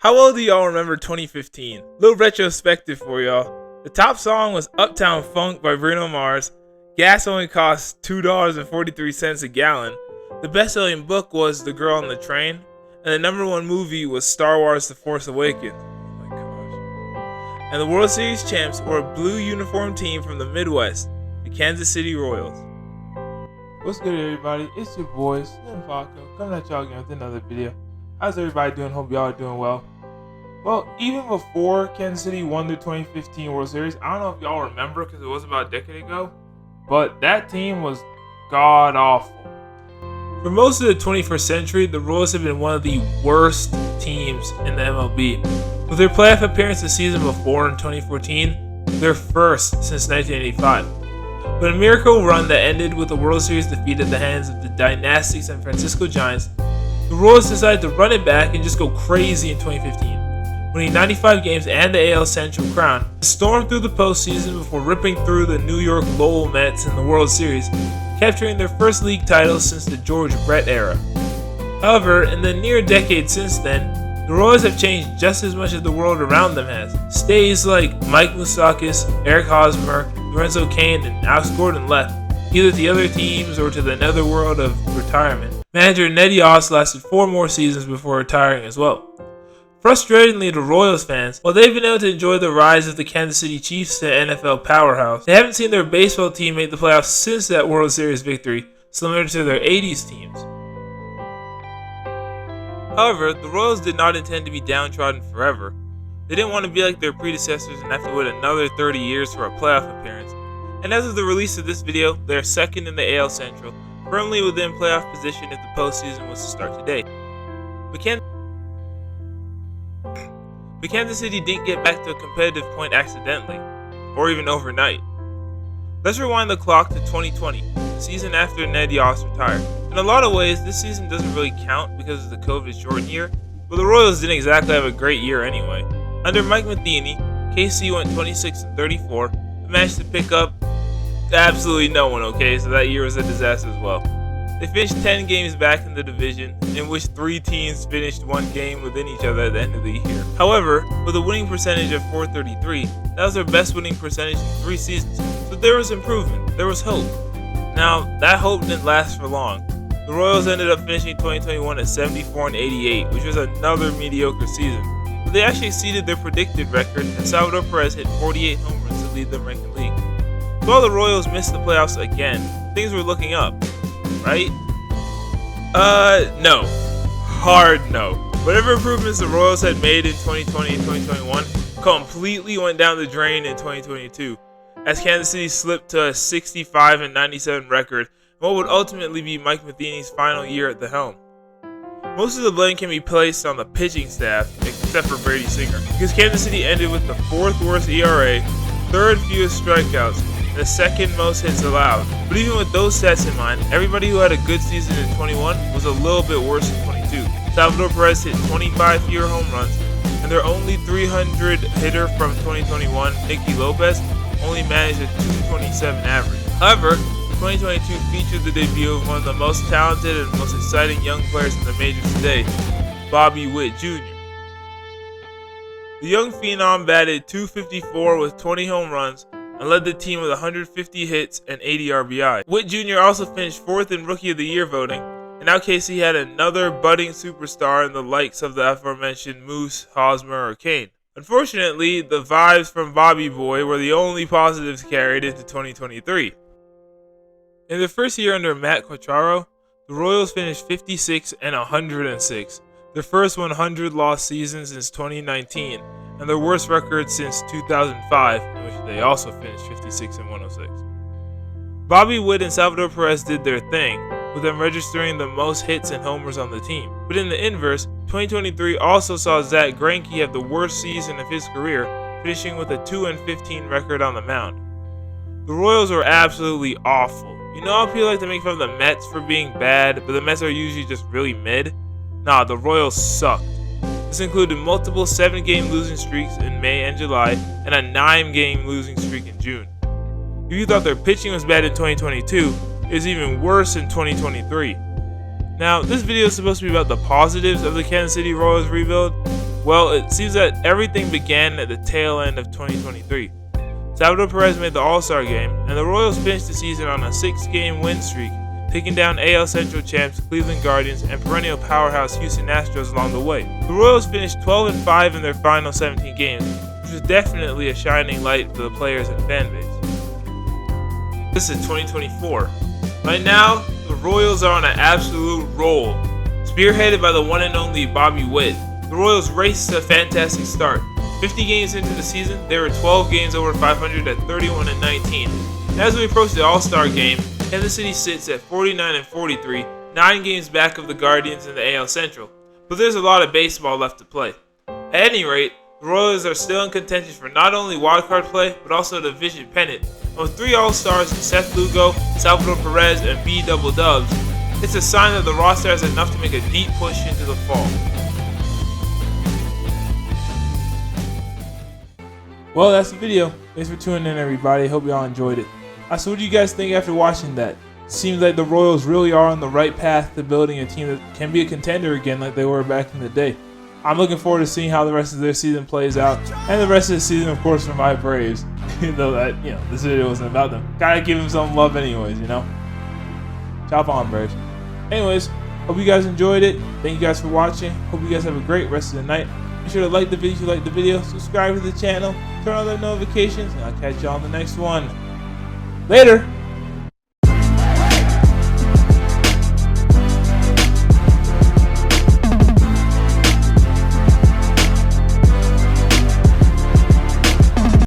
How well do y'all remember 2015? Little retrospective for y'all. The top song was Uptown Funk by Bruno Mars. Gas only cost $2.43 a gallon. The best-selling book was The Girl on the Train. And the number one movie was Star Wars The Force Awakens. Oh my gosh. And the World Series champs were a blue uniform team from the Midwest, the Kansas City Royals. What's good, everybody? It's your boy, Slim Falco, coming at y'all again with another video. How's everybody doing? Hope y'all are doing well. Well, even before Kansas City won the 2015 World Series, I don't know if y'all remember because it was about a decade ago, but that team was god-awful. For most of the 21st century, the Royals have been one of the worst teams in the MLB. With their playoff appearance the season before in 2014, their first since 1985. But a miracle run that ended with a World Series defeat at the hands of the dynastic San Francisco Giants, the Royals decided to run it back and just go crazy in 2015. Winning 95 games and the AL Central crown, stormed through the postseason before ripping through the New York Lowell Mets in the World Series, capturing their first league title since the George Brett era. However, in the near decade since then, the Royals have changed just as much as the world around them has. Stays like Mike Moustakas, Eric Hosmer, Lorenzo Cain, and Alex Gordon left, either to the other teams or to the netherworld of retirement. Manager Ned Yost lasted 4 more seasons before retiring as well. Frustratingly to Royals fans, while they've been able to enjoy the rise of the Kansas City Chiefs to NFL powerhouse, they haven't seen their baseball team make the playoffs since that World Series victory, similar to their 80s teams. However, the Royals did not intend to be downtrodden forever. They didn't want to be like their predecessors and have to wait another 30 years for a playoff appearance. And as of the release of this video, they are second in the AL Central, firmly within playoff position if the postseason was to start today. But Kansas City didn't get back to a competitive point accidentally, or even overnight. Let's rewind the clock to 2020, the season after Ned Yost retired. In a lot of ways, this season doesn't really count because of the COVID-shortened year, but the Royals didn't exactly have a great year anyway. Under Mike Matheny, KC went 26-34, but managed to pick up absolutely no one, okay? So that year was a disaster as well. They finished 10 games back in the division, in which 3 teams finished 1 game within each other at the end of the year. However, with a winning percentage of .433, that was their best winning percentage in 3 seasons, so there was improvement, there was hope. Now, that hope didn't last for long. The Royals ended up finishing 2021 at 74-88, which was another mediocre season, but they actually exceeded their predicted record, and Salvador Perez hit 48 home runs to lead the American League. So while the Royals missed the playoffs again, things were looking up. Right? No. Hard no. Whatever improvements the Royals had made in 2020 and 2021 completely went down the drain in 2022, as Kansas City slipped to a 65-97 record in what would ultimately be Mike Matheny's final year at the helm. Most of the blame can be placed on the pitching staff, except for Brady Singer, because Kansas City ended with the 4th worst ERA, 3rd fewest strikeouts, and the 2nd most hits allowed. But even with those stats in mind, everybody who had a good season in 21 was a little bit worse in 22. Salvador Perez hit 25 fewer home runs, and their only 300 hitter from 2021, Nicky Lopez, only managed a .227 average. However, 2022 featured the debut of one of the most talented and most exciting young players in the majors today, Bobby Witt Jr. The young phenom batted .254 with 20 home runs, and led the team with 150 hits and 80 RBI. Witt Jr. also finished 4th in Rookie of the Year voting, and now KC had another budding superstar in the likes of the aforementioned Moose, Hosmer, or Cain. Unfortunately, the vibes from Bobby Boy were the only positives carried into 2023. In their first year under Matt Quatraro, the Royals finished 56-106, their first 100-loss season since 2019, and their worst record since 2005, in which they also finished 56-106. Bobby Witt and Salvador Perez did their thing, with them registering the most hits and homers on the team. But in the inverse, 2023 also saw Zach Greinke have the worst season of his career, finishing with a 2-15 record on the mound. The Royals were absolutely awful. You know how people like to make fun of the Mets for being bad, but the Mets are usually just really mid? Nah, the Royals sucked. This included multiple 7-game losing streaks in May and July, and a 9-game losing streak in June. If you thought their pitching was bad in 2022, it was even worse in 2023. Now, this video is supposed to be about the positives of the Kansas City Royalz rebuild, Well, it seems that everything began at the tail end of 2023. Salvador Perez made the All-Star game, and the Royals finished the season on a 6-game win streak, taking down AL Central champs Cleveland Guardians and perennial powerhouse Houston Astros along the way. The Royals finished 12-5 in their final 17 games, which was definitely a shining light for the players and fan base. This is 2024. Right now, the Royals are on an absolute roll. Spearheaded by the one and only Bobby Witt, the Royals raced to a fantastic start. 50 games into the season, they were 12 games over 500 at 31-19. And as we approach the All-Star game, Kansas City sits at 49-43, 9 games back of the Guardians in the AL Central. But there's a lot of baseball left to play. At any rate, the Royals are still in contention for not only wildcard play, but also the division pennant. And with 3 All-Stars in Seth Lugo, Salvador Perez, and B Double Dubs, it's a sign that the roster has enough to make a deep push into the fall. Well, that's the video. Thanks for tuning in, everybody. Hope y'all enjoyed it. So what do you guys think after watching that? Seems like the Royals really are on the right path to building a team that can be a contender again like they were back in the day. I'm looking forward to seeing how the rest of their season plays out, and the rest of the season, of course, for my Braves. Even though that, this video wasn't about them. Gotta give them some love anyways, Chop on, Braves. Anyways, hope you guys enjoyed it. Thank you guys for watching. Hope you guys have a great rest of the night. Be sure to like the video if you like the video, subscribe to the channel, turn on the notifications, and I'll catch you on the next one. Later!